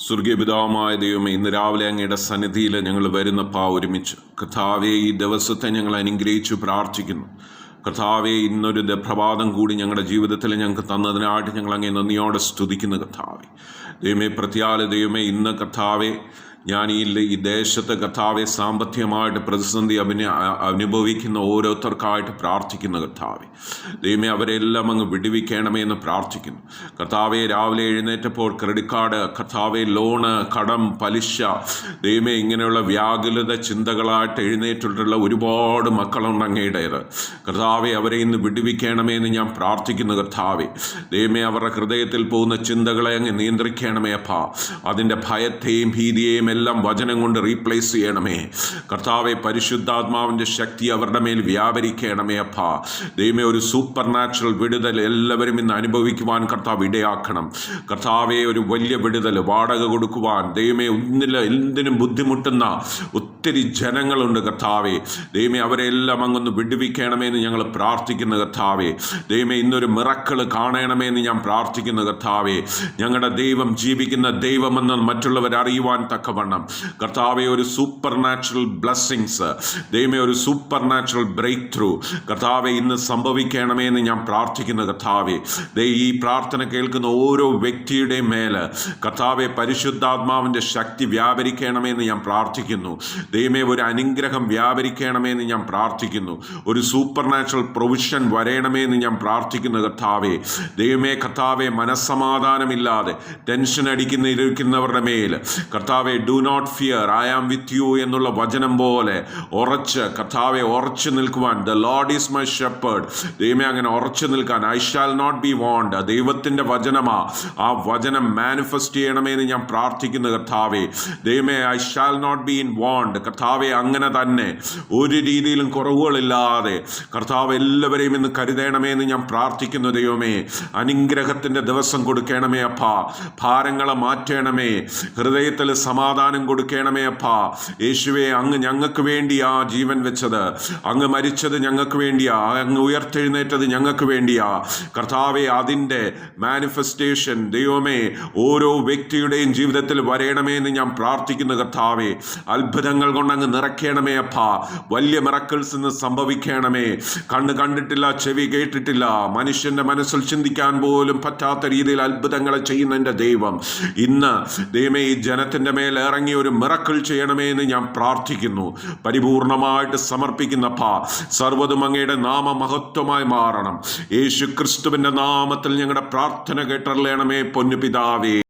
സ്വർഗീയ പിതാവായ ദൈവമേ, ഇന്ന് രാവിലെ അങ്ങയുടെ സന്നിധിയിൽ ഞങ്ങൾ വരുന്നപ്പാ ഒരുമിച്ച്. കർത്താവേ, ഈ ദിവസത്തെ ഞങ്ങൾ അനുഗ്രഹിച്ചു പ്രാർത്ഥിക്കുന്നു. കർത്താവേ, ഇന്നൊരു പ്രഭാതം കൂടി ഞങ്ങളുടെ ജീവിതത്തിൽ ഞങ്ങൾക്ക് തന്നതിനായിട്ട് ഞങ്ങൾ അങ്ങേ നന്ദിയോടെ സ്തുതിക്കുന്നു. കർത്താവേ ദൈവമേ, ദൈവമേ, ഇന്ന് കർത്താവേ ഞാൻ ഈ ദേശത്ത് കർത്താവെ സാമ്പത്തികമായിട്ട് പ്രതിസന്ധി അനുഭവിക്കുന്ന ഓരോരുത്തർക്കായിട്ട് പ്രാർത്ഥിക്കുന്ന കർത്താവെ ദൈവമേ, അവരെല്ലാം അങ്ങ് വിടുവിക്കണമേ എന്ന് പ്രാർത്ഥിക്കുന്നു. കർത്താവെ, രാവിലെ എഴുന്നേറ്റപ്പോൾ ക്രെഡിറ്റ് കാർഡ്, കർത്താവെ, ലോണ്, കടം, പലിശ, ദൈവമേ, ഇങ്ങനെയുള്ള വ്യാകുലത ചിന്തകളായിട്ട് എഴുന്നേറ്റിട്ടുള്ള ഒരുപാട് മക്കളുണ്ട് അങ്ങയുടേത്. കർത്താവെ, അവരെ ഇന്ന് വിടുവിക്കണമേ എന്ന് ഞാൻ പ്രാർത്ഥിക്കുന്നു. കർത്താവെ ദൈവമേ, അവരുടെ ഹൃദയത്തിൽ പോകുന്ന ചിന്തകളെ അങ്ങ് നിയന്ത്രിക്കണമേ അപ്പാ. അതിൻ്റെ ഭയത്തെയും ഭീതിയെയും എല്ലാം വചനം കൊണ്ട് റീപ്ലേസ് ചെയ്യണമേ കർത്താവെ. പരിശുദ്ധാത്മാവിൻ്റെ ശക്തി അവരുടെ മേൽ വ്യാപരിക്കണമേ അപ്പാ. ദൈവമേ, ഒരു സൂപ്പർ നാച്ചുറൽ വിടുതൽ എല്ലാവരും ഇന്ന് അനുഭവിക്കുവാൻ കർത്താവ് ഇടയാക്കണം. കർത്താവെ, ഒരു വലിയ വിടുതൽ, വാടക കൊടുക്കുവാൻ ദൈവമേ എന്തിനും ബുദ്ധിമുട്ടുന്ന ഒത്തിരി ജനങ്ങളുണ്ട് കർത്താവെ. ദൈവമേ, അവരെല്ലാം അങ്ങൊന്ന് വിടുവിക്കണമെന്ന് ഞങ്ങൾ പ്രാർത്ഥിക്കുന്നു. കർത്താവെ ദൈവമേ, ഇന്നൊരു മിറക്കിൾ കാണണമെന്ന് ഞാൻ പ്രാർത്ഥിക്കുന്നു. കർത്താവെ, ഞങ്ങളുടെ ദൈവം ജീവിക്കുന്ന ദൈവമെന്ന് മറ്റുള്ളവർ അറിയുവാൻ തക്കവണ്ണം കർത്താവെ, ഒരു സൂപ്പർ നാച്ചുറൽ ബ്ലെസ്സിങ്സ്, ദൈവമേ, ഒരു സൂപ്പർ നാച്ചുറൽ ബ്രേക്ക് ത്രൂ കർത്താവെ ഇന്ന് സംഭവിക്കണമേ എന്ന് ഞാൻ പ്രാർത്ഥിക്കുന്നു. കർത്താവെ, ഈ പ്രാർത്ഥന കേൾക്കുന്ന ഓരോ വ്യക്തിയുടെയും മേൽ കർത്താവെ പരിശുദ്ധാത്മാവിൻ്റെ ശക്തി വ്യാപരിക്കണമേ എന്ന് ഞാൻ പ്രാർത്ഥിക്കുന്നു. ദൈവമേ, ഒരു അനുഗ്രഹം വ്യാപരിക്കണമേ എന്ന് ഞാൻ പ്രാർത്ഥിക്കുന്നു. ഒരു സൂപ്പർ നാച്ചുറൽ പ്രൊവിഷൻ വരയണമേ എന്ന് ഞാൻ പ്രാർത്ഥിക്കുന്നു. കർത്താവെ ദൈവമേ, കർത്താവെ, മനസ്സമാധാനമില്ലാതെ ടെൻഷൻ ഇരിക്കുന്നവരുടെ മേൽ കർത്താവെ, do not fear, I am with you എന്നുള്ള വചനം പോലെ ഉറച്ച് കർത്താവെ ഉറച്ചു നിൽക്കുവാൻ, the Lord is my shepherd, ദൈവമേ, അങ്ങനെ ഉറച്ചു നിൽക്കാൻ, I shall not be want, ദൈവത്തിൻ്റെ വചനമാ, ആ വചനം മാനിഫെസ്റ്റ് ചെയ്യണമേ എന്ന് ഞാൻ പ്രാർത്ഥിക്കുന്നു. കർത്താവെ ദൈവമേ, I shall not be in want, കർത്താവെ, അങ്ങനെ തന്നെ ഒരു രീതിയിലും കുറവുകളില്ലാതെ കർത്താവ് എല്ലാവരെയും ഇന്ന് കരുതണമേ എന്ന് ഞാൻ പ്രാർത്ഥിക്കുന്നു. ദൈവമേ, അനുഗ്രഹത്തിൻ്റെ ദിവസം കൊടുക്കണമേ അപ്പാ. ഭാരങ്ങളെ മാറ്റണമേ, ഹൃദയത്തിൽ സമാധാനം കൊടുക്കണമേ അപ്പാ. യേശുവേ, അങ്ങ് ഞങ്ങൾക്ക് വേണ്ടിയാ ജീവൻ വെച്ചത്, അങ്ങ് മരിച്ചത് ഞങ്ങൾക്ക് വേണ്ടിയാ, അങ്ങ് ഉയർത്തെഴുന്നേറ്റത് ഞങ്ങൾക്ക് വേണ്ടിയാ. കർത്താവെ, അതിൻ്റെ മാനിഫെസ്റ്റേഷൻ ദൈവമേ ഓരോ വ്യക്തിയുടെയും ജീവിതത്തിൽ വരയണമേ എന്ന് ഞാൻ പ്രാർത്ഥിക്കുന്നു. കർത്താവെ, അത്ഭുതങ്ങൾ കൊണ്ട് അങ്ങ് നിറയ്ക്കണമേ അപ്പാ. വലിയ മിറക്കിൾസ് ഇന്ന് സംഭവിക്കണമേ. കണ്ണ് കണ്ടിട്ടില്ല, ചെവി കേട്ടിട്ടില്ല, മനുഷ്യൻ്റെ മനസ്സിൽ ചിന്തിക്കാൻ പോലും പറ്റാത്ത രീതിയിൽ അത്ഭുതങ്ങളെ ചെയ്യുന്ന എൻ്റെ ദൈവം ഇന്ന് ദൈവമേ ഈ ജനത്തിൻ്റെ മേൽ ഇറങ്ങി ഒരു മിറക്കിൾ ചെയ്യണമേ എന്ന് ഞാൻ പ്രാർത്ഥിക്കുന്നു. പരിപൂർണമായിട്ട് സമർപ്പിക്കുന്നപ്പാ. സർവ്വതും അങ്ങയുടെ നാമമഹത്വമായി മാറണം. യേശു ക്രിസ്തുവിൻ്റെ നാമത്തിൽ ഞങ്ങളുടെ പ്രാർത്ഥന കേട്ടറിയണമേ പൊന്നു പിതാവേ.